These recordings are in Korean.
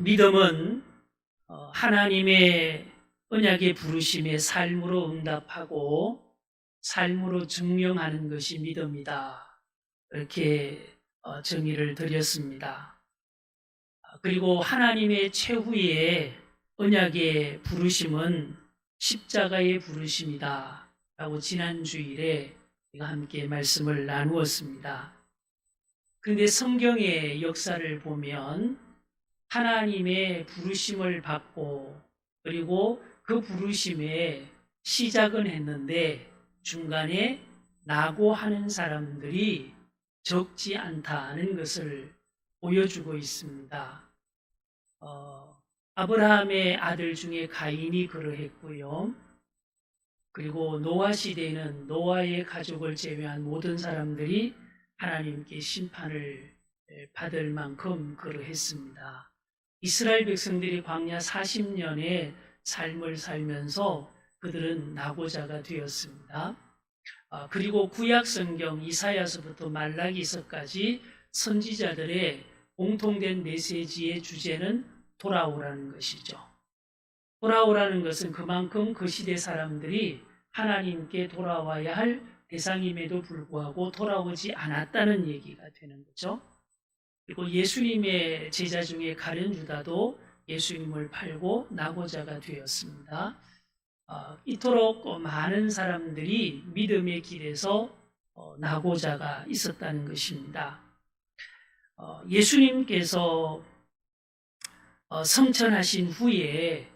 믿음은 하나님의 언약의 부르심에 삶으로 응답하고 삶으로 증명하는 것이 믿음이다. 이렇게 정의를 드렸습니다. 그리고 하나님의 최후의 언약의 부르심은 십자가의 부르심이다 라고 지난 주일에 우리가 함께 말씀을 나누었습니다. 그런데 성경의 역사를 보면 하나님의 부르심을 받고 그리고 그 부르심에 시작은 했는데 중간에 낙오하는 사람들이 적지 않다는 것을 보여주고 있습니다. 아브라함의 아들 중에 가인이 그러했고요. 그리고 노아 시대에는 노아의 가족을 제외한 모든 사람들이 하나님께 심판을 받을 만큼 그러했습니다. 이스라엘 백성들이 광야 40년의 삶을 살면서 그들은 낙오자가 되었습니다. 그리고 구약 성경 이사야서부터 말라기서까지 선지자들의 공통된 메시지의 주제는 돌아오라는 것이죠. 돌아오라는 것은 그만큼 그 시대 사람들이 하나님께 돌아와야 할 대상임에도 불구하고 돌아오지 않았다는 얘기가 되는 거죠. 그리고 예수님의 제자 중에 가룟 유다도 예수님을 팔고 낙오자가 되었습니다. 이토록 많은 사람들이 믿음의 길에서 낙오자가 있었다는 것입니다. 예수님께서 성천하신 후에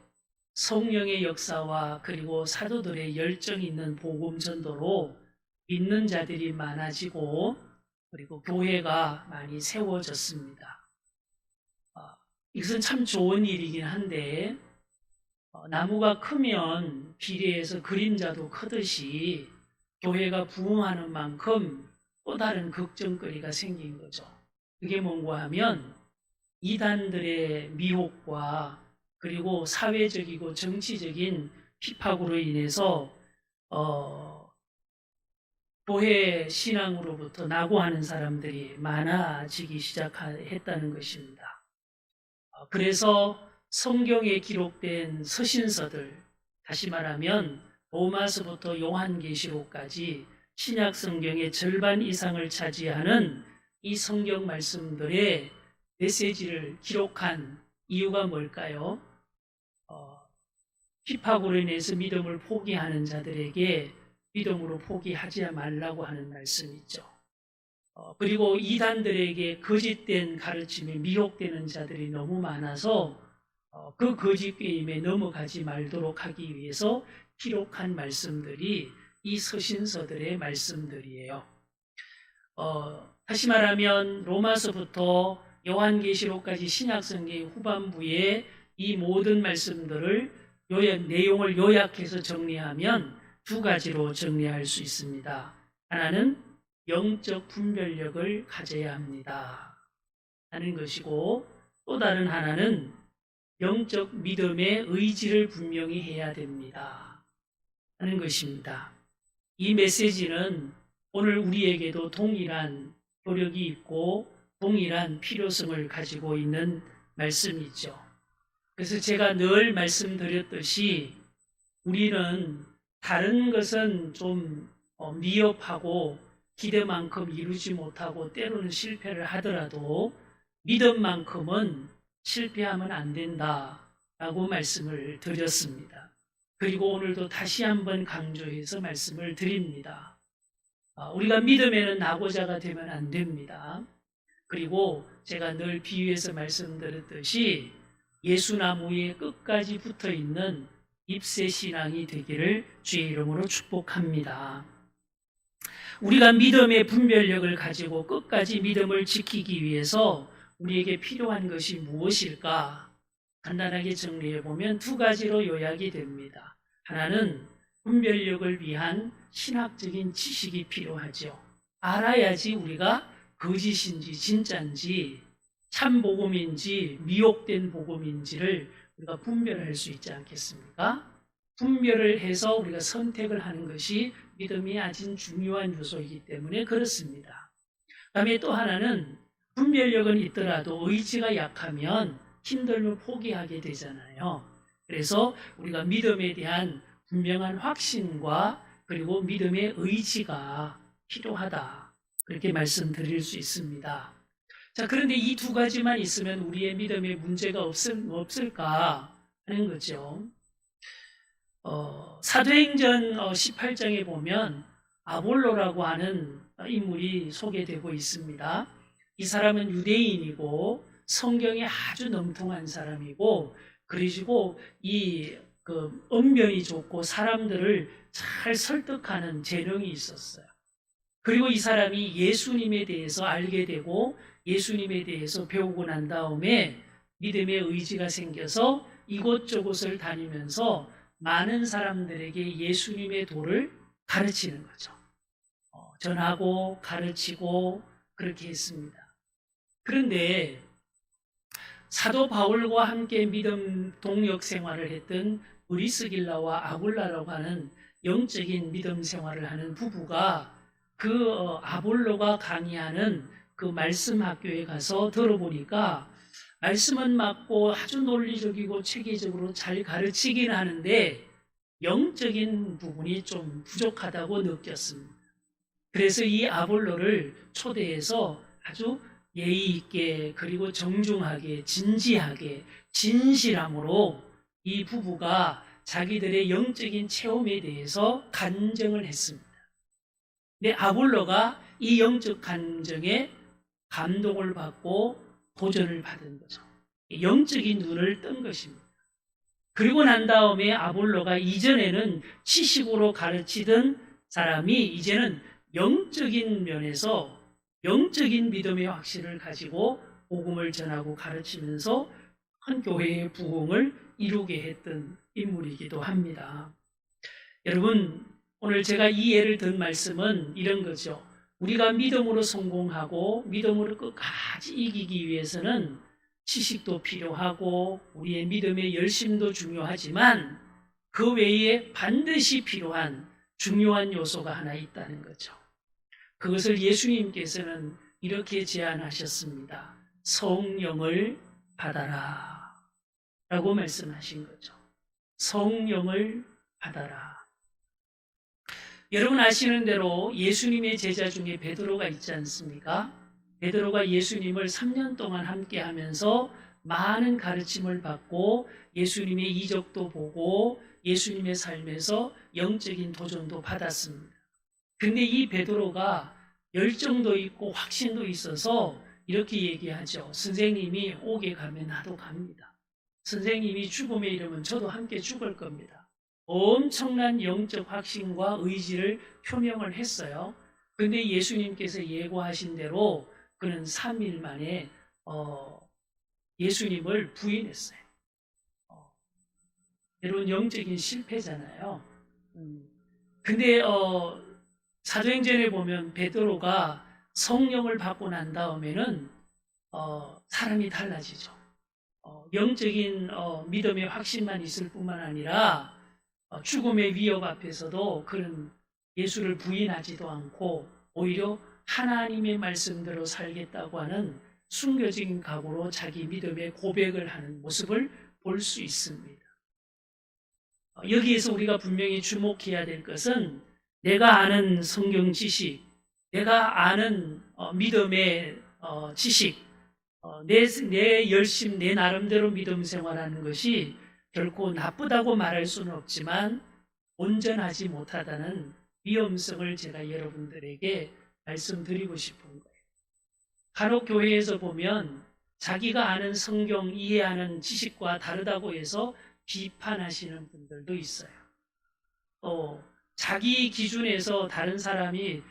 성령의 역사와 그리고 사도들의 열정이 있는 복음 전도로 믿는 자들이 많아지고 그리고 교회가 많이 세워졌습니다. 이것은 참 좋은 일이긴 한데 나무가 크면 비례해서 그림자도 크듯이 교회가 부흥하는 만큼 또 다른 걱정거리가 생긴 거죠. 그게 뭔가 하면 이단들의 미혹과 그리고 사회적이고 정치적인 핍박으로 인해서 교회 신앙으로부터 낙오하는 사람들이 많아지기 시작했다는 것입니다. 그래서 성경에 기록된 서신서들, 다시 말하면 로마서부터 요한계시록까지 신약 성경의 절반 이상을 차지하는 이 성경 말씀들의 메시지를 기록한 이유가 뭘까요? 핍박으로 인해서 믿음을 포기하는 자들에게 믿음으로 포기하지 말라고 하는 말씀이죠. 그리고 이단들에게 거짓된 가르침에 미혹되는 자들이 너무 많아서 그 거짓 게임에 넘어가지 말도록 하기 위해서 기록한 말씀들이 이 서신서들의 말씀들이에요. 다시 말하면 로마서부터 요한계시록까지 신약성경의 후반부에 이 모든 말씀들을 내용을 요약해서 정리하면 두 가지로 정리할 수 있습니다. 하나는 영적 분별력을 가져야 합니다 하는 것이고 또 다른 하나는 영적 믿음의 의지를 분명히 해야 됩니다 하는 것입니다. 이 메시지는 오늘 우리에게도 동일한 효력이 있고 동일한 필요성을 가지고 있는 말씀이죠. 그래서 제가 늘 말씀드렸듯이 우리는 다른 것은 좀 미흡하고 기대만큼 이루지 못하고 때로는 실패를 하더라도 믿음만큼은 실패하면 안 된다라고 말씀을 드렸습니다. 그리고 오늘도 다시 한번 강조해서 말씀을 드립니다. 우리가 믿음에는 낙오자가 되면 안 됩니다. 그리고 제가 늘 비유해서 말씀드렸듯이 예수나무에 끝까지 붙어있는 잎새신앙이 되기를 주의 이름으로 축복합니다. 우리가 믿음의 분별력을 가지고 끝까지 믿음을 지키기 위해서 우리에게 필요한 것이 무엇일까? 간단하게 정리해보면 두 가지로 요약이 됩니다. 하나는 분별력을 위한 신학적인 지식이 필요하죠. 알아야지 우리가 거짓인지 진짜인지 참복음인지 미혹된 복음인지를 우리가 분별할 수 있지 않겠습니까? 분별을 해서 우리가 선택을 하는 것이 믿음이 아주 중요한 요소이기 때문에 그렇습니다. 그 다음에 또 하나는 분별력은 있더라도 의지가 약하면 힘들면 포기하게 되잖아요. 그래서 우리가 믿음에 대한 분명한 확신과 그리고 믿음의 의지가 필요하다. 그렇게 말씀드릴 수 있습니다. 자, 그런데 이 두 가지만 있으면 우리의 믿음에 문제가 없을까 하는 거죠. 사도행전 18장에 보면 아볼로라고 하는 인물이 소개되고 있습니다. 이 사람은 유대인이고 성경에 아주 능통한 사람이고, 그리고 언변이 좋고 사람들을 잘 설득하는 재능이 있었어요. 그리고 이 사람이 예수님에 대해서 알게 되고 예수님에 대해서 배우고 난 다음에 믿음의 의지가 생겨서 이곳저곳을 다니면서 많은 사람들에게 예수님의 도를 가르치는 거죠. 전하고 가르치고 그렇게 했습니다. 그런데 사도 바울과 함께 믿음 동역 생활을 했던 브리스길라와 아굴라라고 하는 영적인 믿음 생활을 하는 부부가 아볼로가 강의하는 그 말씀 학교에 가서 들어보니까 말씀은 맞고 아주 논리적이고 체계적으로 잘 가르치긴 하는데 영적인 부분이 좀 부족하다고 느꼈습니다. 그래서 이 아볼로를 초대해서 아주 예의 있게 그리고 정중하게 진지하게 진실함으로 이 부부가 자기들의 영적인 체험에 대해서 간증을 했습니다. 근데 아볼로가 이 영적 간증에 감동을 받고 도전을 받은 거죠. 영적인 눈을 뜬 것입니다. 그리고 난 다음에 아볼로가 이전에는 지식으로 가르치던 사람이 이제는 영적인 면에서 영적인 믿음의 확신을 가지고 복음을 전하고 가르치면서 한 교회의 부흥을 이루게 했던 인물이기도 합니다. 여러분, 오늘 제가 이 예를 든 말씀은 이런 거죠. 우리가 믿음으로 성공하고 믿음으로 끝까지 이기기 위해서는 지식도 필요하고 우리의 믿음의 열심도 중요하지만 그 외에 반드시 필요한 중요한 요소가 하나 있다는 거죠. 그것을 예수님께서는 이렇게 제안하셨습니다. 성령을 받아라 라고 말씀하신 거죠. 성령을 받아라. 여러분 아시는 대로 예수님의 제자 중에 베드로가 있지 않습니까? 베드로가 예수님을 3년 동안 함께 하면서 많은 가르침을 받고 예수님의 이적도 보고 예수님의 삶에서 영적인 도전도 받았습니다. 근데 이 베드로가 열정도 있고 확신도 있어서 이렇게 얘기하죠. 선생님이 옥에 가면 나도 갑니다. 선생님이 죽음에 이르면 저도 함께 죽을 겁니다. 엄청난 영적 확신과 의지를 표명을 했어요. 근데 예수님께서 예고하신 대로 그는 3일 만에 예수님을 부인했어요. 여러분 영적인 실패잖아요. 근데 사도행전에 보면 베드로가 성령을 받고 난 다음에는 사람이 달라지죠. 영적인 믿음의 확신만 있을 뿐만 아니라 죽음의 위협 앞에서도 그는 예수를 부인하지도 않고 오히려 하나님의 말씀대로 살겠다고 하는 순교적인 각오로 자기 믿음의 고백을 하는 모습을 볼 수 있습니다. 여기에서 우리가 분명히 주목해야 될 것은 내가 아는 성경 지식, 내가 아는 믿음의 지식, 내 열심, 내 나름대로 믿음 생활하는 것이 결코 나쁘다고 말할 수는 없지만 온전하지 못하다는 위험성을 제가 여러분들에게 말씀드리고 싶은 거예요. 간혹 교회에서 보면 자기가 아는 성경 이해하는 지식과 다르다고 해서 비판하시는 분들도 있어요. 또 자기 기준에서 다른 사람이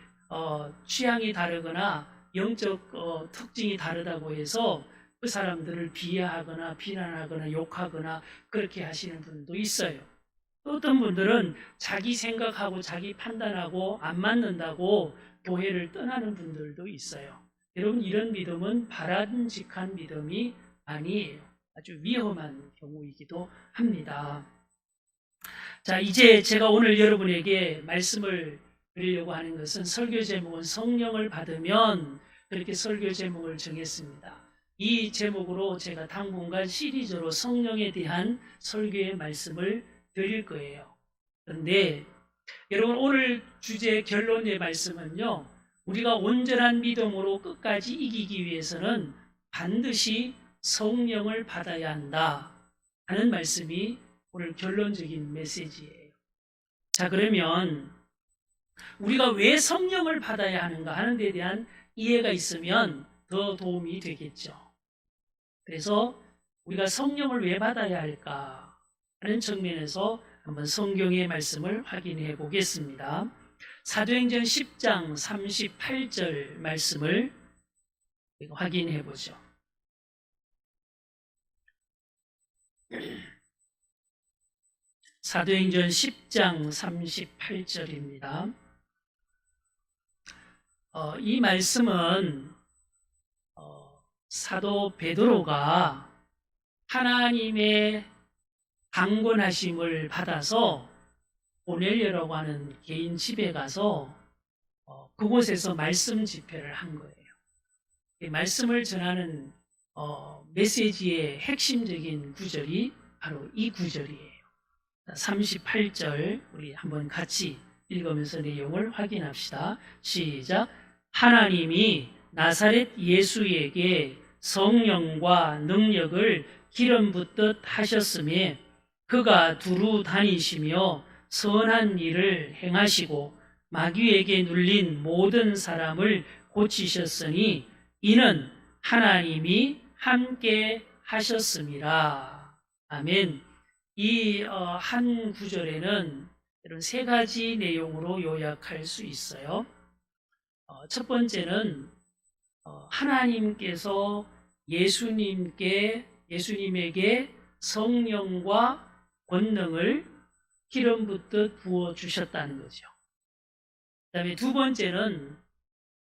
취향이 다르거나 영적 특징이 다르다고 해서 그 사람들을 비하하거나 비난하거나 욕하거나 그렇게 하시는 분도 있어요. 또 어떤 분들은 자기 생각하고 자기 판단하고 안 맞는다고 교회를 떠나는 분들도 있어요. 여러분 이런 믿음은 바람직한 믿음이 아니에요. 아주 위험한 경우이기도 합니다. 자, 이제 제가 오늘 여러분에게 말씀을 드리려고 하는 것은 설교 제목은 성령을 받으면 그렇게 설교 제목을 정했습니다. 이 제목으로 제가 당분간 시리즈로 성령에 대한 설교의 말씀을 드릴 거예요. 그런데 여러분 오늘 주제 결론의 말씀은요. 우리가 온전한 믿음으로 끝까지 이기기 위해서는 반드시 성령을 받아야 한다 하는 말씀이 오늘 결론적인 메시지예요. 자, 그러면 우리가 왜 성령을 받아야 하는가 하는 데 대한 이해가 있으면 더 도움이 되겠죠. 그래서 우리가 성령을 왜 받아야 할까 하는 측면에서 한번 성경의 말씀을 확인해 보겠습니다. 사도행전 10장 38절 말씀을 확인해 보죠. 사도행전 10장 38절입니다. 이 말씀은 사도 베드로가 하나님의 강권하심을 받아서 고넬료라고 하는 개인 집에 가서 그곳에서 말씀 집회를 한 거예요. 이 말씀을 전하는 메시지의 핵심적인 구절이 바로 이 구절이에요. 38절 우리 한번 같이 읽으면서 내용을 확인합시다. 시작. 하나님이 나사렛 예수에게 성령과 능력을 기름 붓듯 하셨음에 그가 두루 다니시며 선한 일을 행하시고 마귀에게 눌린 모든 사람을 고치셨으니 이는 하나님이 함께 하셨음이라. 아멘. 이 한 구절에는 이런 세 가지 내용으로 요약할 수 있어요. 첫 번째는 하나님께서 예수님에게 성령과 권능을 기름 붓듯 부어 주셨다는 거죠. 그다음에 두 번째는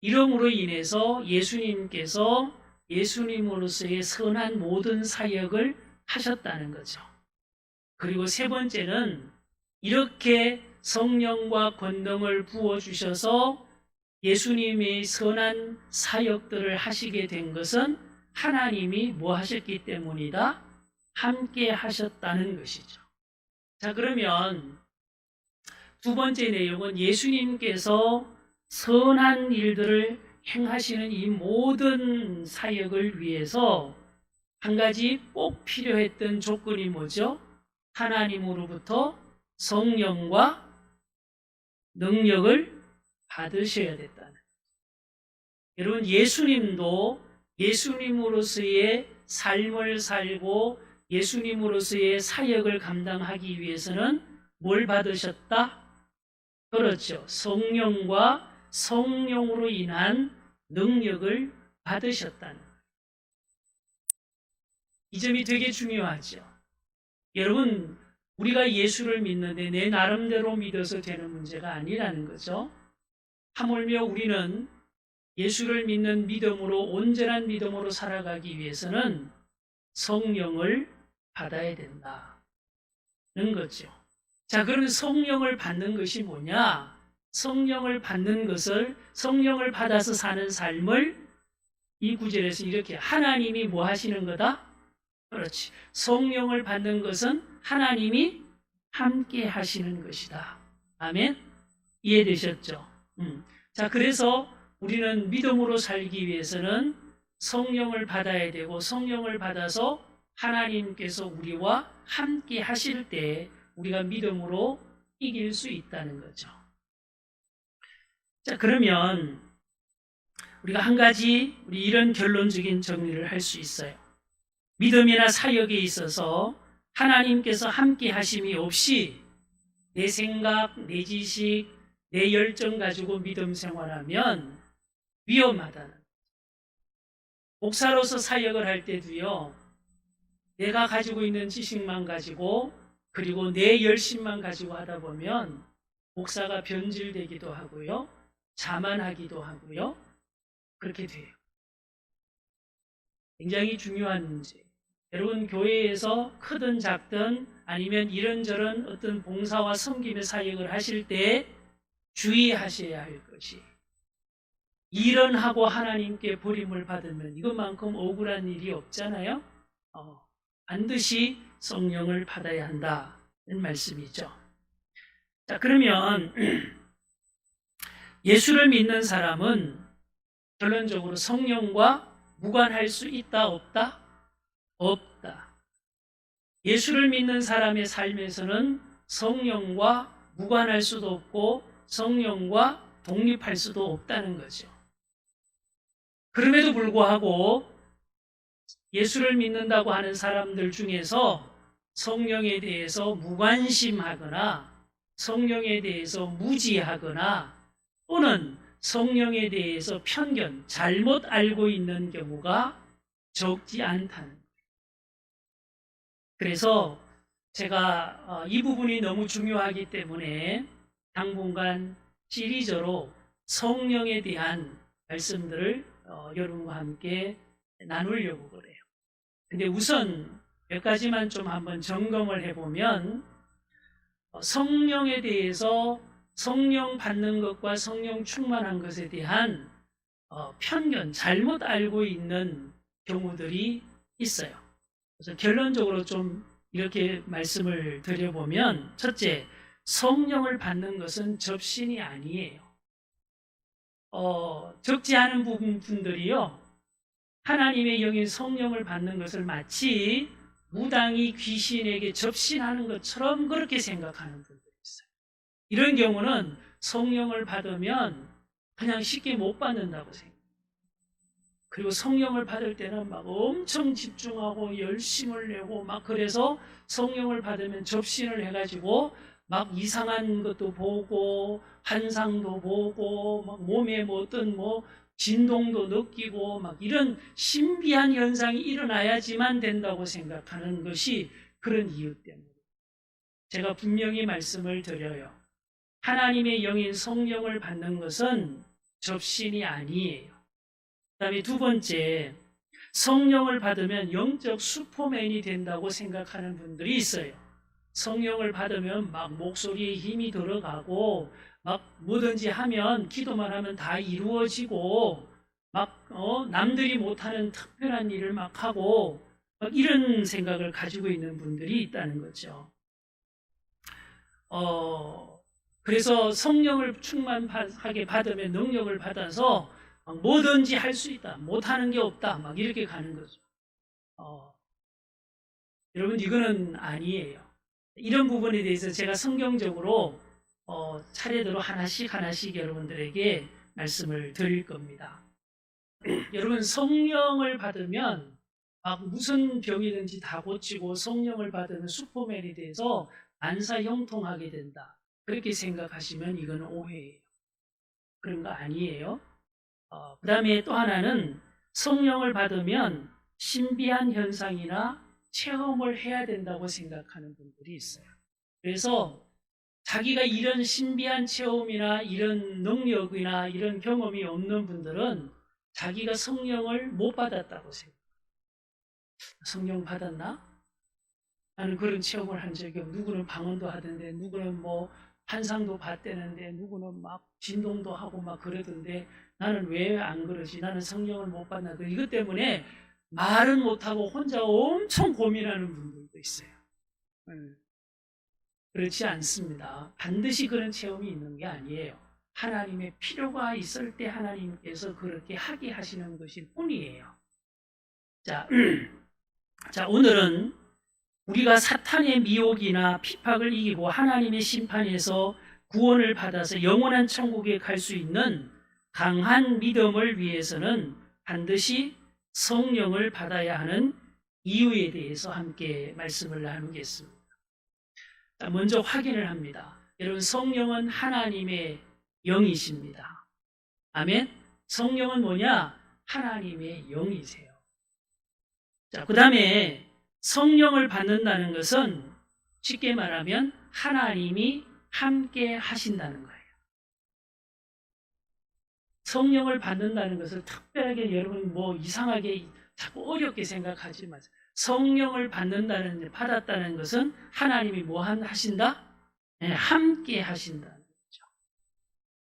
이름으로 인해서 예수님께서 예수님으로서의 선한 모든 사역을 하셨다는 거죠. 그리고 세 번째는 이렇게 성령과 권능을 부어 주셔서 예수님의 선한 사역들을 하시게 된 것은 하나님이 뭐 하셨기 때문이다? 함께 하셨다는 것이죠. 자, 그러면 두 번째 내용은 예수님께서 선한 일들을 행하시는 이 모든 사역을 위해서 한 가지 꼭 필요했던 조건이 뭐죠? 하나님으로부터 성령과 능력을 받으셔야 됐다는. 여러분, 예수님도 예수님으로서의 삶을 살고 예수님으로서의 사역을 감당하기 위해서는 뭘 받으셨다? 그렇죠. 성령과 성령으로 인한 능력을 받으셨다는. 이 점이 되게 중요하죠. 여러분, 우리가 예수를 믿는데 내 나름대로 믿어서 되는 문제가 아니라는 거죠. 하물며 우리는 예수를 믿는 믿음으로 온전한 믿음으로 살아가기 위해서는 성령을 받아야 된다는 거죠. 자, 그러면 성령을 받는 것이 뭐냐? 성령을 받는 것을 성령을 받아서 사는 삶을 이 구절에서 이렇게 하나님이 뭐 하시는 거다? 그렇지. 성령을 받는 것은 하나님이 함께 하시는 것이다. 아멘? 이해되셨죠? 자, 그래서 우리는 믿음으로 살기 위해서는 성령을 받아야 되고 성령을 받아서 하나님께서 우리와 함께 하실 때 우리가 믿음으로 이길 수 있다는 거죠. 자, 그러면 우리가 한 가지 우리 이런 결론적인 정리를 할 수 있어요. 믿음이나 사역에 있어서 하나님께서 함께 하심이 없이 내 생각, 내 지식, 내 열정 가지고 믿음 생활하면 위험하다는. 목사로서 사역을 할 때도요, 내가 가지고 있는 지식만 가지고 그리고 내 열심만 가지고 하다 보면 목사가 변질되기도 하고요, 자만하기도 하고요, 그렇게 돼요. 굉장히 중요한 문제. 여러분, 교회에서 크든 작든 아니면 이런저런 어떤 봉사와 섬김의 사역을 하실 때 주의하셔야 할 것이, 일은 하고 하나님께 버림을 받으면 이것만큼 억울한 일이 없잖아요. 반드시 성령을 받아야 한다는 말씀이죠. 자, 그러면 예수를 믿는 사람은 결론적으로 성령과 무관할 수 있다, 없다? 없다. 예수를 믿는 사람의 삶에서는 성령과 무관할 수도 없고 성령과 독립할 수도 없다는 거죠. 그럼에도 불구하고 예수를 믿는다고 하는 사람들 중에서 성령에 대해서 무관심하거나 성령에 대해서 무지하거나 또는 성령에 대해서 편견, 잘못 알고 있는 경우가 적지 않다는 거예요. 그래서 제가 이 부분이 너무 중요하기 때문에 당분간 시리즈로 성령에 대한 말씀들을 여러분과 함께 나누려고 그래요. 근데 우선 몇 가지만 좀 한번 점검을 해보면 성령에 대해서 성령 받는 것과 성령 충만한 것에 대한 편견, 잘못 알고 있는 경우들이 있어요. 그래서 결론적으로 좀 이렇게 말씀을 드려보면 첫째, 성령을 받는 것은 접신이 아니에요. 적지 않은 분들이요. 하나님의 영인 성령을 받는 것을 마치 무당이 귀신에게 접신하는 것처럼 그렇게 생각하는 분들이 있어요. 이런 경우는 성령을 받으면 그냥 쉽게 못 받는다고 생각해요. 그리고 성령을 받을 때는 막 엄청 집중하고 열심을 내고 막 그래서 성령을 받으면 접신을 해가지고 막 이상한 것도 보고 환상도 보고 막 몸에 뭐 어떤 뭐 진동도 느끼고 막 이런 신비한 현상이 일어나야지만 된다고 생각하는 것이 그런 이유 때문에 제가 분명히 말씀을 드려요. 하나님의 영인 성령을 받는 것은 접신이 아니에요. 그 다음에 두 번째, 성령을 받으면 영적 슈퍼맨이 된다고 생각하는 분들이 있어요. 성령을 받으면 막 목소리에 힘이 들어가고 막 뭐든지 하면 기도만 하면 다 이루어지고 막 남들이 못하는 특별한 일을 막 하고 막 이런 생각을 가지고 있는 분들이 있다는 거죠. 그래서 성령을 충만하게 받으면 능력을 받아서 뭐든지 할 수 있다. 못하는 게 없다. 막 이렇게 가는 거죠. 여러분 이거는 아니에요. 이런 부분에 대해서 제가 성경적으로 차례대로 하나씩 여러분들에게 말씀을 드릴 겁니다. 여러분 성령을 받으면 막 무슨 병이든지 다 고치고 성령을 받으면 슈퍼맨이 돼서 만사형통하게 된다. 그렇게 생각하시면 이건 오해예요. 그런 거 아니에요. 그 다음에 또 하나는 성령을 받으면 신비한 현상이나 체험을 해야 된다고 생각하는 분들이 있어요. 그래서 자기가 이런 신비한 체험이나 이런 능력이나 이런 경험이 없는 분들은 자기가 성령을 못 받았다고 생각해요. 성령 받았나? 나는 그런 체험을 한 적이 없고 누구는 방언도 하던데 누구는 뭐 환상도 봤대는데 누구는 막 진동도 하고 막 그러던데 나는 왜 안 그러지? 나는 성령을 못 받나? 이것 때문에 말은 못하고 혼자 엄청 고민하는 분들도 있어요. 그렇지 않습니다. 반드시 그런 체험이 있는 게 아니에요. 하나님의 필요가 있을 때 하나님께서 그렇게 하게 하시는 것일 뿐이에요. 자, 자 오늘은 우리가 사탄의 미혹이나 핍박을 이기고 하나님의 심판에서 구원을 받아서 영원한 천국에 갈 수 있는 강한 믿음을 위해서는 반드시 성령을 받아야 하는 이유에 대해서 함께 말씀을 나누겠습니다. 먼저 확인을 합니다. 여러분 성령은 하나님의 영이십니다. 아멘. 성령은 뭐냐? 하나님의 영이세요. 자, 그 다음에 성령을 받는다는 것은 쉽게 말하면 하나님이 함께 하신다는 거예요. 성령을 받는다는 것을 특별하게 여러분 뭐 이상하게 자꾸 어렵게 생각하지 마세요. 성령을 받았다는 것은 하나님이 뭐 하신다? 네, 함께 하신다는 거죠.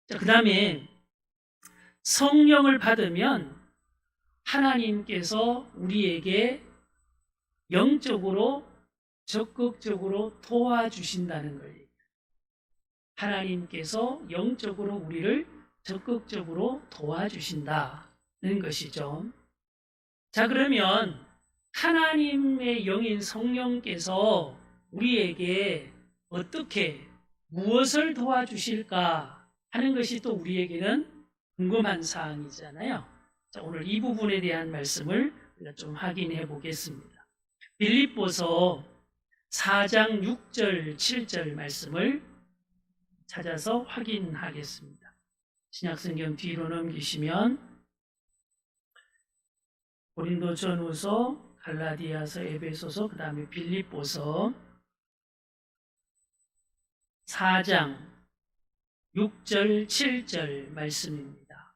자, 그 다음에 성령을 받으면 하나님께서 우리에게 영적으로 적극적으로 도와주신다는 거예요. 하나님께서 영적으로 우리를 적극적으로 도와주신다는 것이죠. 자, 그러면 하나님의 영인 성령께서 우리에게 어떻게 무엇을 도와주실까 하는 것이 또 우리에게는 궁금한 사항이잖아요. 자, 오늘 이 부분에 대한 말씀을 우리가 좀 확인해 보겠습니다. 빌립보서 4장 6절 7절 말씀을 찾아서 확인하겠습니다. 신약성경 뒤로 넘기시면 고린도전후서, 갈라디아서, 에베소서, 그 다음에 빌립보서 4장 6절 7절 말씀입니다.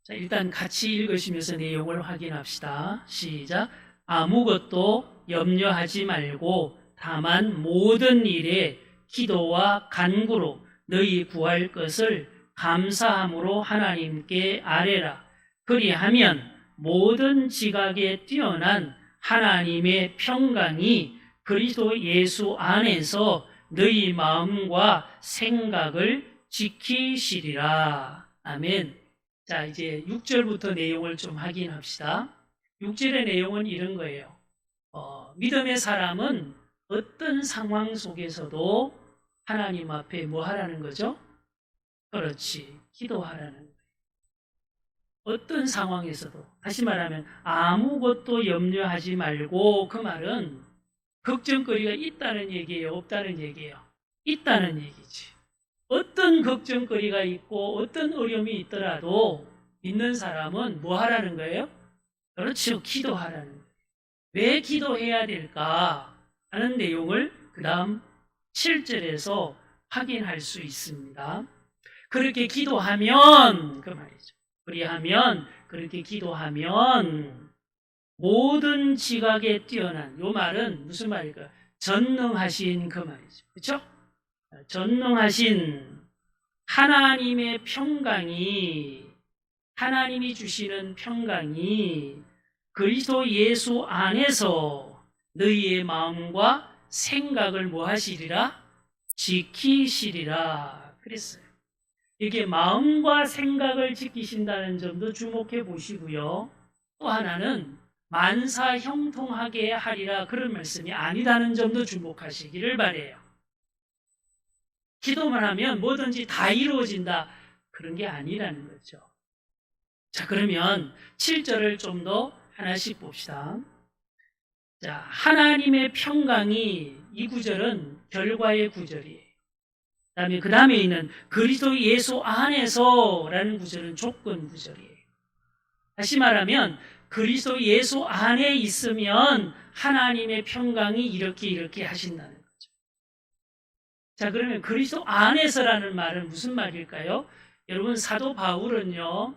자, 일단 같이 읽으시면서 내용을 확인합시다. 시작. 아무것도 염려하지 말고 다만 모든 일에 기도와 간구로 너희 구할 것을 감사함으로 하나님께 아뢰라. 그리하면 모든 지각에 뛰어난 하나님의 평강이 그리스도 예수 안에서 너희 마음과 생각을 지키시리라. 아멘. 자, 이제 6절부터 내용을 좀 확인합시다. 6절의 내용은 이런 거예요. 믿음의 사람은 어떤 상황 속에서도 하나님 앞에 뭐 하라는 거죠? 그렇지, 기도하라는 거예요. 어떤 상황에서도, 다시 말하면 아무것도 염려하지 말고, 그 말은 걱정거리가 있다는 얘기예요, 없다는 얘기예요? 있다는 얘기지. 어떤 걱정거리가 있고 어떤 어려움이 있더라도 믿는 사람은 뭐 하라는 거예요? 그렇죠, 기도하라는 거예요. 왜 기도해야 될까 하는 내용을 그 다음 7절에서 확인할 수 있습니다. 그렇게 기도하면, 그 말이죠. 그렇게 기도하면 모든 지각에 뛰어난, 요 말은 무슨 말일까요? 전능하신 그 말이죠. 그렇죠? 전능하신 하나님의 평강이, 하나님이 주시는 평강이 그리스도 예수 안에서 너희의 마음과 생각을 뭐 하시리라? 지키시리라 그랬어요. 이게 마음과 생각을 지키신다는 점도 주목해 보시고요. 또 하나는 만사 형통하게 하리라, 그런 말씀이 아니다는 점도 주목하시기를 바라요. 기도만 하면 뭐든지 다 이루어진다, 그런 게 아니라는 거죠. 자, 그러면 7절을 좀 더 하나씩 봅시다. 자, 하나님의 평강이, 이 구절은 결과의 구절이에요. 그 다음에 있는 그리스도 예수 안에서라는 구절은 조건 구절이에요. 다시 말하면 그리스도 예수 안에 있으면 하나님의 평강이 이렇게 하신다는 거죠. 자, 그러면 그리스도 안에서라는 말은 무슨 말일까요? 여러분, 사도 바울은요,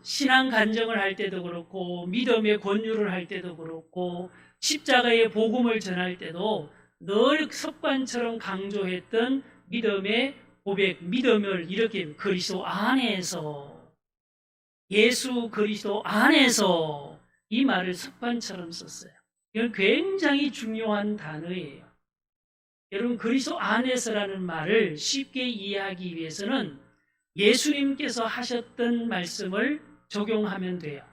신앙 간증을 할 때도 그렇고 믿음의 권유를 할 때도 그렇고 십자가의 복음을 전할 때도 늘 습관처럼 강조했던 믿음의 고백, 믿음을 이렇게 그리스도 안에서, 예수 그리스도 안에서, 이 말을 습관처럼 썼어요. 이건 굉장히 중요한 단어예요. 여러분, 그리스도 안에서라는 말을 쉽게 이해하기 위해서는 예수님께서 하셨던 말씀을 적용하면 돼요.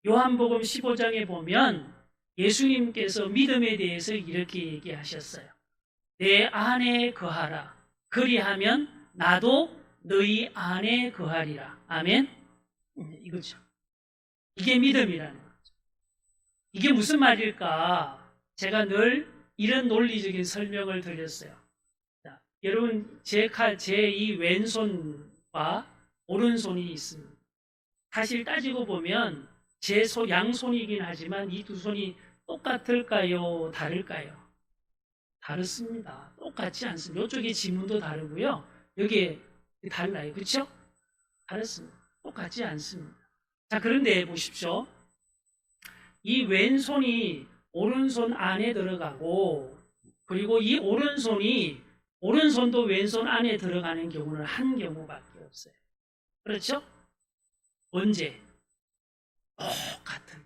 요한복음 15장에 보면 예수님께서 믿음에 대해서 이렇게 얘기하셨어요. 내 안에 거하라. 그리하면 나도 너희 안에 거하리라. 아멘? 이거죠. 이게 믿음이라는 거죠. 이게 무슨 말일까? 제가 늘 이런 논리적인 설명을 드렸어요. 자, 여러분, 제 이 왼손과 오른손이 있습니다. 사실 따지고 보면 제 양손이긴 하지만 이 두 손이 똑같을까요? 다를까요? 다릅니다. 똑같지 않습니다. 이쪽에 지문도 다르고요. 여기에 달라요. 그렇죠? 다릅니다. 똑같지 않습니다. 자, 그런데 보십시오. 이 왼손이 오른손 안에 들어가고, 그리고 이 오른손이 오른손도 왼손 안에 들어가는 경우는 한 경우밖에 없어요. 그렇죠? 언제? 똑같은.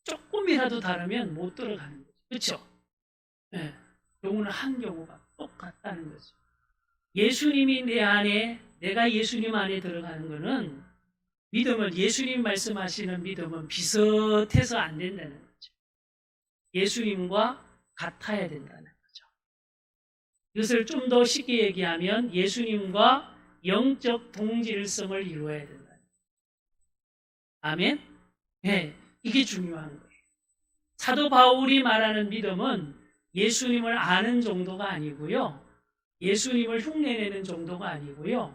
조금이라도 다르면 못 들어가는 거죠. 그렇죠? 네. 경우는 한 경우가 똑같다는 거죠. 예수님이 내 안에, 내가 예수님 안에 들어가는 거는 믿음은, 예수님 말씀하시는 믿음은 비슷해서 안 된다는 거죠. 예수님과 같아야 된다는 거죠. 이것을 좀 더 쉽게 얘기하면 예수님과 영적 동질성을 이루어야 된다는 거예요. 아멘? 네, 이게 중요한 거예요. 사도 바울이 말하는 믿음은 예수님을 아는 정도가 아니고요. 예수님을 흉내내는 정도가 아니고요.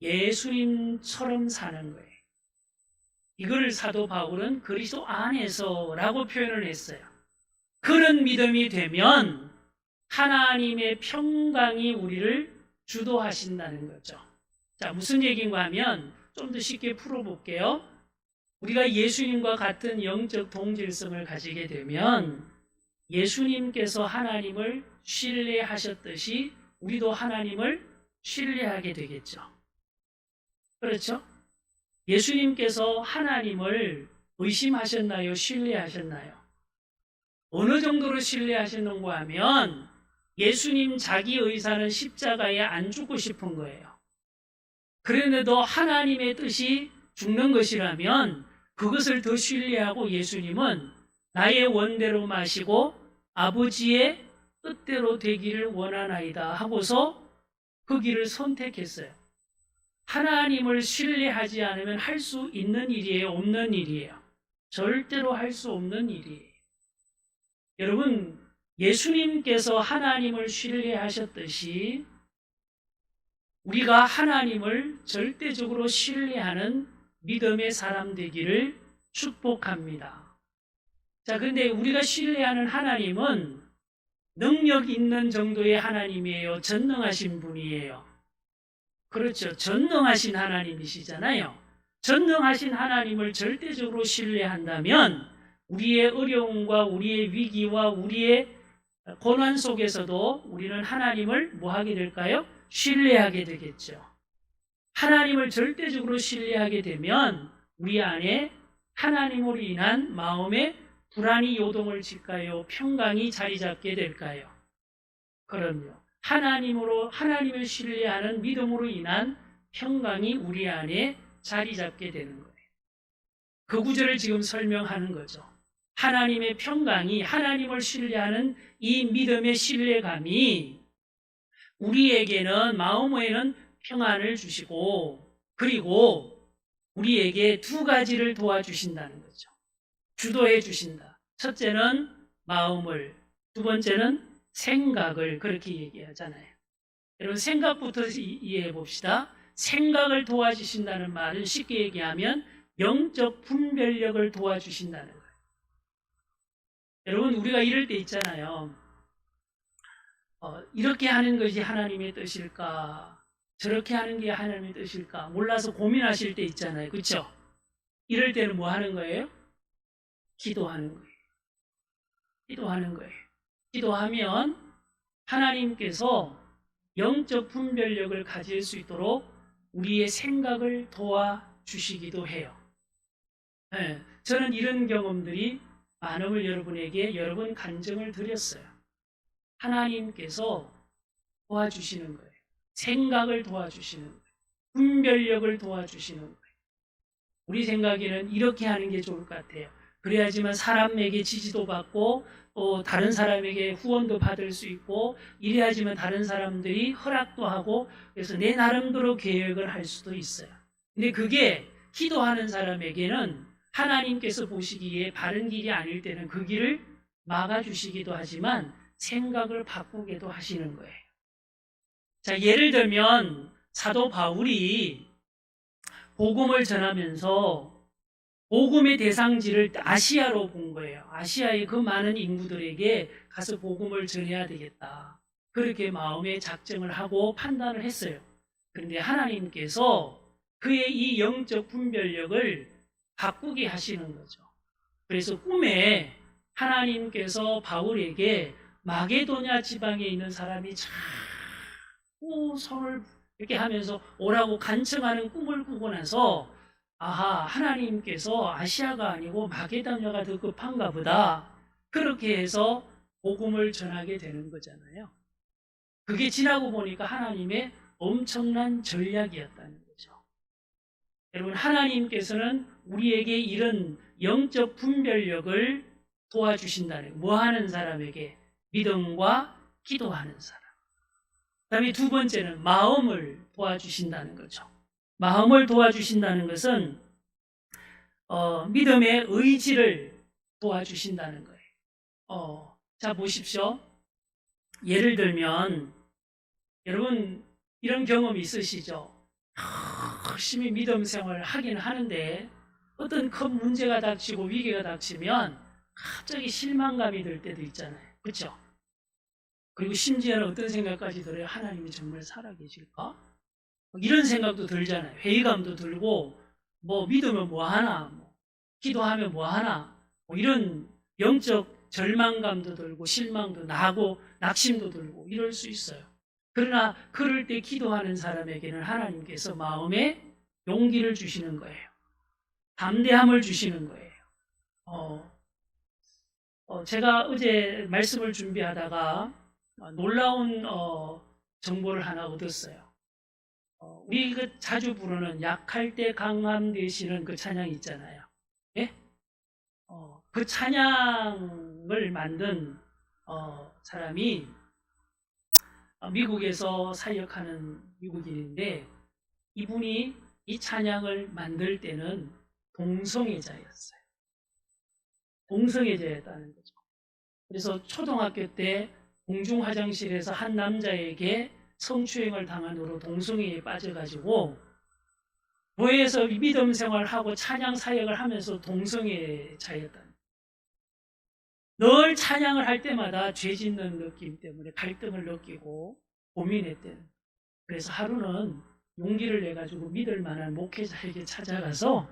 예수님처럼 사는 거예요. 이걸 사도 바울은 그리스도 안에서라고 표현을 했어요. 그런 믿음이 되면 하나님의 평강이 우리를 주도하신다는 거죠. 자, 무슨 얘기인가 하면 좀 더 쉽게 풀어볼게요. 우리가 예수님과 같은 영적 동질성을 가지게 되면 예수님께서 하나님을 신뢰하셨듯이 우리도 하나님을 신뢰하게 되겠죠. 그렇죠? 예수님께서 하나님을 의심하셨나요? 신뢰하셨나요? 어느 정도로 신뢰하셨는가 하면 예수님 자기 의사는 십자가에 안 죽고 싶은 거예요. 그런데도 하나님의 뜻이 죽는 것이라면 그것을 더 신뢰하고 예수님은 나의 원대로 마시고 아버지의 뜻대로 되기를 원하나이다 하고서 그 길을 선택했어요. 하나님을 신뢰하지 않으면 할 수 있는 일이에요? 없는 일이에요? 절대로 할 수 없는 일이에요. 여러분, 예수님께서 하나님을 신뢰하셨듯이 우리가 하나님을 절대적으로 신뢰하는 믿음의 사람 되기를 축복합니다. 자, 근데 우리가 신뢰하는 하나님은 능력 있는 정도의 하나님이에요? 전능하신 분이에요? 그렇죠. 전능하신 하나님이시잖아요. 전능하신 하나님을 절대적으로 신뢰한다면 우리의 어려움과 우리의 위기와 우리의 고난 속에서도 우리는 하나님을 뭐 하게 될까요? 신뢰하게 되겠죠. 하나님을 절대적으로 신뢰하게 되면 우리 안에 하나님으로 인한 마음의 불안이 요동을 칠까요? 평강이 자리 잡게 될까요? 그럼요. 하나님을 신뢰하는 믿음으로 인한 평강이 우리 안에 자리 잡게 되는 거예요. 그 구절을 지금 설명하는 거죠. 하나님의 평강이, 하나님을 신뢰하는 이 믿음의 신뢰감이 우리에게는 마음에는 평안을 주시고 그리고 우리에게 두 가지를 도와주신다는 거죠. 주도해 주신다. 첫째는 마음을, 두 번째는 생각을 그렇게 얘기하잖아요. 여러분 생각부터 이해해 봅시다. 생각을 도와주신다는 말은 쉽게 얘기하면 영적 분별력을 도와주신다는 거예요. 여러분 우리가 이럴 때 있잖아요. 이렇게 하는 것이 하나님의 뜻일까? 저렇게 하는 게 하나님의 뜻일까? 몰라서 고민하실 때 있잖아요. 그렇죠? 이럴 때는 뭐 하는 거예요? 기도하는 거예요. 기도하는 거예요. 기도하면 하나님께서 영적 분별력을 가질 수 있도록 우리의 생각을 도와주시기도 해요. 네, 저는 이런 경험들이 많음을 여러분에게 여러 번 간증을 드렸어요. 하나님께서 도와주시는 거예요. 생각을 도와주시는 거예요. 분별력을 도와주시는 거예요. 우리 생각에는 이렇게 하는 게 좋을 것 같아요. 그래야지만 사람에게 지지도 받고 또 다른 사람에게 후원도 받을 수 있고 이래야지만 다른 사람들이 허락도 하고 그래서 내 나름대로 계획을 할 수도 있어요. 근데 그게 기도하는 사람에게는 하나님께서 보시기에 바른 길이 아닐 때는 그 길을 막아주시기도 하지만 생각을 바꾸기도 하시는 거예요. 자, 예를 들면 사도 바울이 복음을 전하면서 복음의 대상지를 아시아로 본 거예요. 아시아의 그 많은 인구들에게 가서 복음을 전해야 되겠다. 그렇게 마음에 작정을 하고 판단을 했어요. 그런데 하나님께서 그의 이 영적 분별력을 바꾸게 하시는 거죠. 그래서 꿈에 하나님께서 바울에게 마게도냐 지방에 있는 사람이 자꾸 손을 이렇게 하면서 오라고 간청하는 꿈을 꾸고 나서 아하, 하나님께서 아시아가 아니고 마게도냐가 더 급한가 보다. 그렇게 해서 복음을 전하게 되는 거잖아요. 그게 지나고 보니까 하나님의 엄청난 전략이었다는 거죠. 여러분, 하나님께서는 우리에게 이런 영적 분별력을 도와주신다는 거예요. 뭐 하는 사람에게? 믿음과 기도하는 사람. 그 다음에 두 번째는 마음을 도와주신다는 거죠. 마음을 도와주신다는 것은 믿음의 의지를 도와주신다는 거예요. 자, 보십시오. 예를 들면 여러분 이런 경험 있으시죠? 열심히 믿음 생활을 하긴 하는데 어떤 큰 문제가 닥치고 위기가 닥치면 갑자기 실망감이 들 때도 있잖아요. 그렇죠? 그리고 심지어는 어떤 생각까지 들어요? 하나님이 정말 살아계실까? 이런 생각도 들잖아요. 회의감도 들고 뭐 믿으면 뭐하나, 기도하면 뭐하나, 이런 영적 절망감도 들고 실망도 나고 낙심도 들고 이럴 수 있어요. 그러나 그럴 때 기도하는 사람에게는 하나님께서 마음에 용기를 주시는 거예요. 담대함을 주시는 거예요. 제가 어제 말씀을 준비하다가 놀라운 정보를 하나 얻었어요. 우리 자주 부르는 약할 때 강함 되시는 그 찬양 있잖아요. 예? 그 찬양을 만든 사람이 미국에서 사역하는 미국인인데 이분이 이 찬양을 만들 때는 동성애자였어요. 동성애자였다는 거죠. 그래서 초등학교 때 공중 화장실에서 한 남자에게 성추행을 당한 후로 동성애에 빠져가지고 교회에서 믿음 생활하고 찬양 사역을 하면서 동성애자였다는 거예요. 늘 찬양을 할 때마다 죄 짓는 느낌 때문에 갈등을 느끼고 고민했대요. 그래서 하루는 용기를 내가지고 믿을 만한 목회자에게 찾아가서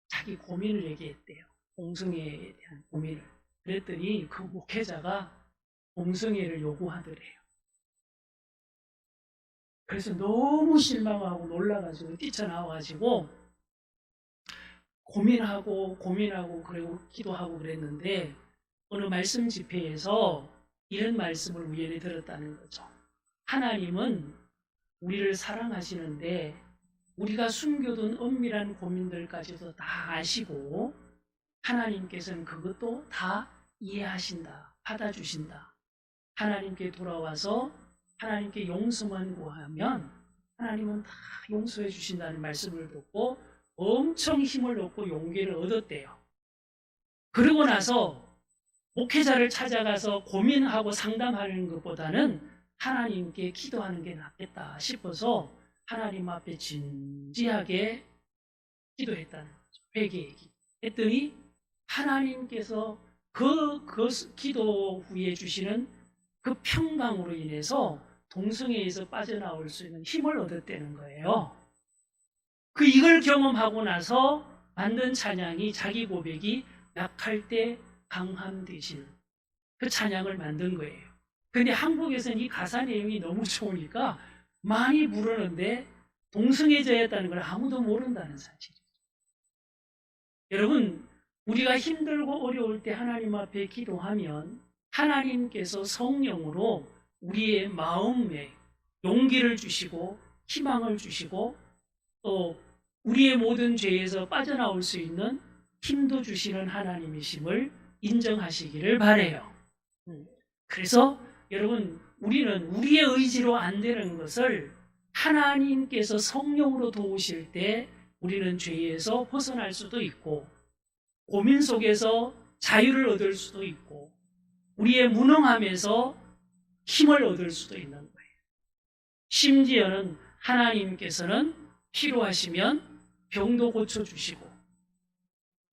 자기 고민을 얘기했대요. 동성애에 대한 고민을. 그랬더니 그 목회자가 동성애를 요구하더래요. 그래서 너무 실망하고 놀라가지고 뛰쳐나와가지고 고민하고 그리고 기도하고 그랬는데 어느 말씀 집회에서 이런 말씀을 우연히 들었다는 거죠. 하나님은 우리를 사랑하시는데 우리가 숨겨둔 엄밀한 고민들까지도 다 아시고 하나님께서는 그것도 다 이해하신다, 받아주신다. 하나님께 돌아와서 하나님께 용서만 구하면 하나님은 다 용서해 주신다는 말씀을 듣고 엄청 힘을 얻고 용기를 얻었대요. 그러고 나서 목회자를 찾아가서 고민하고 상담하는 것보다는 하나님께 기도하는 게 낫겠다 싶어서 하나님 앞에 진지하게 기도했다는 거죠. 회개의 기도. 했더니 하나님께서 그 기도 후에 주시는 그 평강으로 인해서 동성애에서 빠져나올 수 있는 힘을 얻었다는 거예요. 이걸 경험하고 나서 만든 찬양이 자기 고백이 약할 때 강함 되시는 그 찬양을 만든 거예요. 근데 한국에서는 이 가사 내용이 너무 좋으니까 많이 부르는데 동성애자였다는 걸 아무도 모른다는 사실이죠. 여러분, 우리가 힘들고 어려울 때 하나님 앞에 기도하면 하나님께서 성령으로 우리의 마음에 용기를 주시고 희망을 주시고 또 우리의 모든 죄에서 빠져나올 수 있는 힘도 주시는 하나님이심을 인정하시기를 바라요. 그래서 여러분, 우리는 우리의 의지로 안 되는 것을 하나님께서 성령으로 도우실 때 우리는 죄에서 벗어날 수도 있고 고민 속에서 자유를 얻을 수도 있고 우리의 무능함에서 힘을 얻을 수도 있는 거예요. 심지어는 하나님께서는 필요하시면 병도 고쳐주시고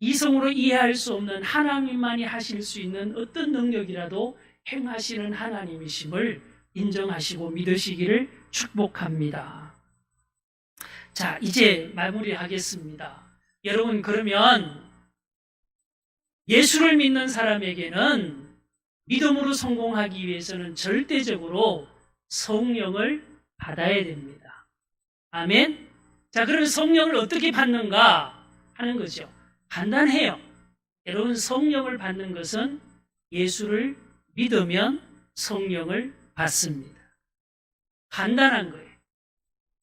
이성으로 이해할 수 없는 하나님만이 하실 수 있는 어떤 능력이라도 행하시는 하나님이심을 인정하시고 믿으시기를 축복합니다. 자, 이제 마무리하겠습니다. 여러분, 그러면 예수를 믿는 사람에게는 믿음으로 성공하기 위해서는 절대적으로 성령을 받아야 됩니다. 아멘. 자, 그러면 성령을 어떻게 받는가 하는 거죠. 간단해요. 여러분, 성령을 받는 것은 예수를 믿으면 성령을 받습니다. 간단한 거예요.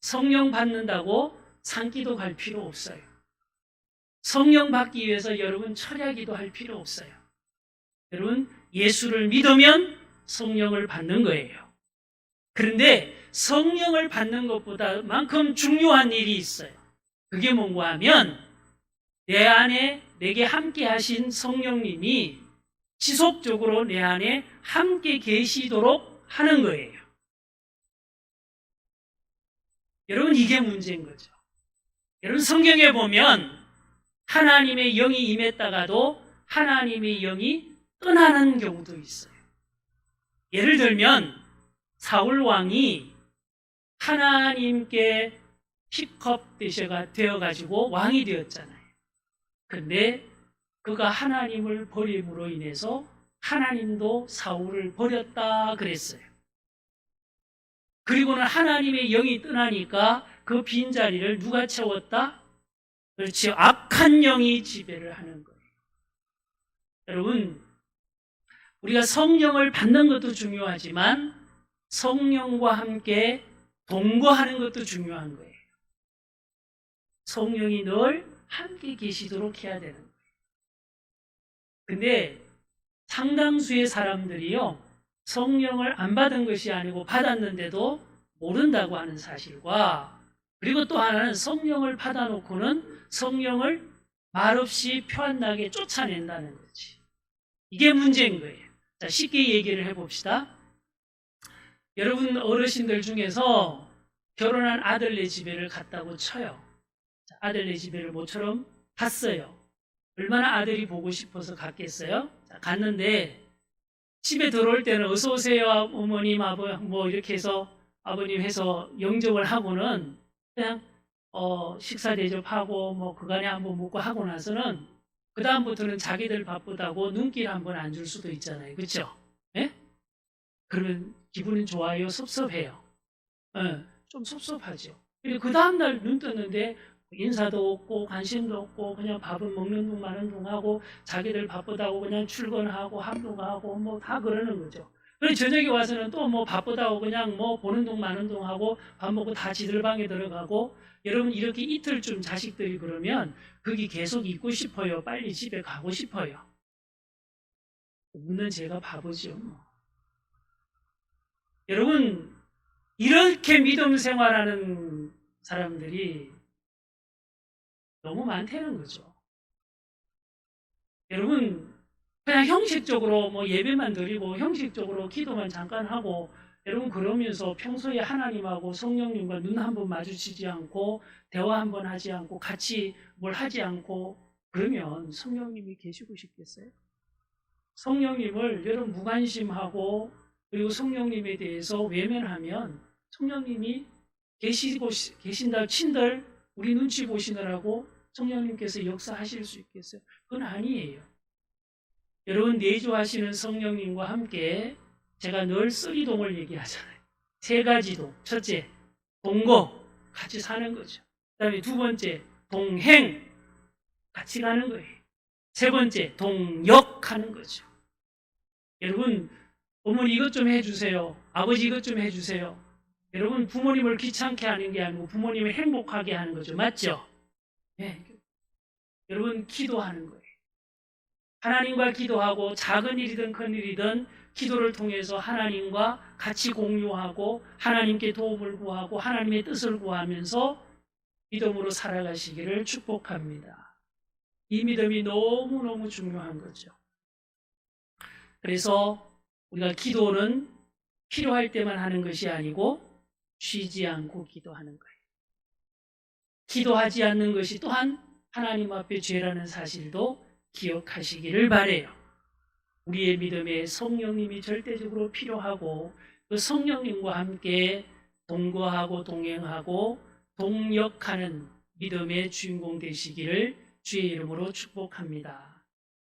성령 받는다고 산기도 갈 필요 없어요. 성령 받기 위해서 여러분 철야기도 할 필요 없어요. 여러분, 예수를 믿으면 성령을 받는 거예요. 그런데 성령을 받는 것보다만큼 중요한 일이 있어요. 그게 뭔가 하면 내 안에 내게 함께 하신 성령님이 지속적으로 내 안에 함께 계시도록 하는 거예요. 여러분, 이게 문제인 거죠. 여러분, 성경에 보면 하나님의 영이 임했다가도 하나님의 영이 떠나는 경우도 있어요. 예를 들면 사울 왕이 하나님께 픽업 되어가지고 왕이 되었잖아요. 근데 그가 하나님을 버림으로 인해서 하나님도 사울을 버렸다 그랬어요. 그리고는 하나님의 영이 떠나니까 그 빈자리를 누가 채웠다? 그렇죠. 악한 영이 지배를 하는 거예요. 여러분, 우리가 성령을 받는 것도 중요하지만 성령과 함께 동거하는 것도 중요한 거예요. 성령이 늘 함께 계시도록 해야 되는 거예요. 근데 상당수의 사람들이요, 성령을 안 받은 것이 아니고 받았는데도 모른다고 하는 사실과, 그리고 또 하나는 성령을 받아놓고는 성령을 말없이 표한나게 쫓아낸다는 거지. 이게 문제인 거예요. 자, 쉽게 얘기를 해봅시다. 여러분 어르신들 중에서 결혼한 아들네 집에를 갔다고 쳐요. 자, 아들네 집에를 모처럼 갔어요. 얼마나 아들이 보고 싶어서 갔겠어요? 자, 갔는데 집에 들어올 때는 어서 오세요 어머님 뭐 이렇게 해서 아버님 해서 영접을 하고는 그냥 식사 대접하고 뭐 그간에 한번 묵고 하고 나서는 그 다음부터는 자기들 바쁘다고 눈길 한번 안 줄 수도 있잖아요. 그렇죠? 예? 그러면 기분은 좋아요? 섭섭해요? 좀 섭섭하죠. 근데 그 다음날 눈 떴는데 인사도 없고 관심도 없고 그냥 밥은 먹는 둥 마는 둥 하고 자기들 바쁘다고 그냥 출근하고 합동하고 뭐 다 그러는 거죠. 그리고 저녁에 와서는 또 뭐 바쁘다고 그냥 뭐 보는 둥 마는 둥 하고 밥 먹고 다 지들 방에 들어가고. 여러분, 이렇게 이틀쯤 자식들이 그러면 거기 계속 있고 싶어요? 빨리 집에 가고 싶어요? 묻는 제가 바보죠. 여러분, 이렇게 믿음 생활하는 사람들이 너무 많다는 거죠. 여러분, 그냥 형식적으로 뭐 예배만 드리고 형식적으로 기도만 잠깐 하고, 여러분 그러면서 평소에 하나님하고 성령님과 눈 한 번 마주치지 않고 대화 한 번 하지 않고 같이 뭘 하지 않고 그러면 성령님이 계시고 싶겠어요? 성령님을 여러분 무관심하고 그리고 성령님에 대해서 외면하면 성령님이 계신다 친들 우리 눈치 보시느라고 성령님께서 역사하실 수 있겠어요? 그건 아니에요. 여러분, 내주하시는 성령님과 함께 제가 늘 쓰리동을 얘기하잖아요. 세 가지 동. 첫째, 동거. 같이 사는 거죠. 그 다음에 두 번째, 동행. 같이 가는 거예요. 세 번째, 동역하는 거죠. 여러분, 어머니 이것 좀 해주세요. 아버지 이것 좀 해주세요. 여러분, 부모님을 귀찮게 하는 게 아니고 부모님을 행복하게 하는 거죠. 맞죠? 네. 여러분, 기도하는 거예요. 하나님과 기도하고 작은 일이든 큰 일이든 기도를 통해서 하나님과 같이 공유하고 하나님께 도움을 구하고 하나님의 뜻을 구하면서 믿음으로 살아가시기를 축복합니다. 이 믿음이 너무너무 중요한 거죠. 그래서 우리가 기도는 필요할 때만 하는 것이 아니고 쉬지 않고 기도하는 거예요. 기도하지 않는 것이 또한 하나님 앞에 죄라는 사실도 기억하시기를 바라요. 우리의 믿음에 성령님이 절대적으로 필요하고 그 성령님과 함께 동거하고 동행하고 동역하는 믿음의 주인공 되시기를 주의 이름으로 축복합니다.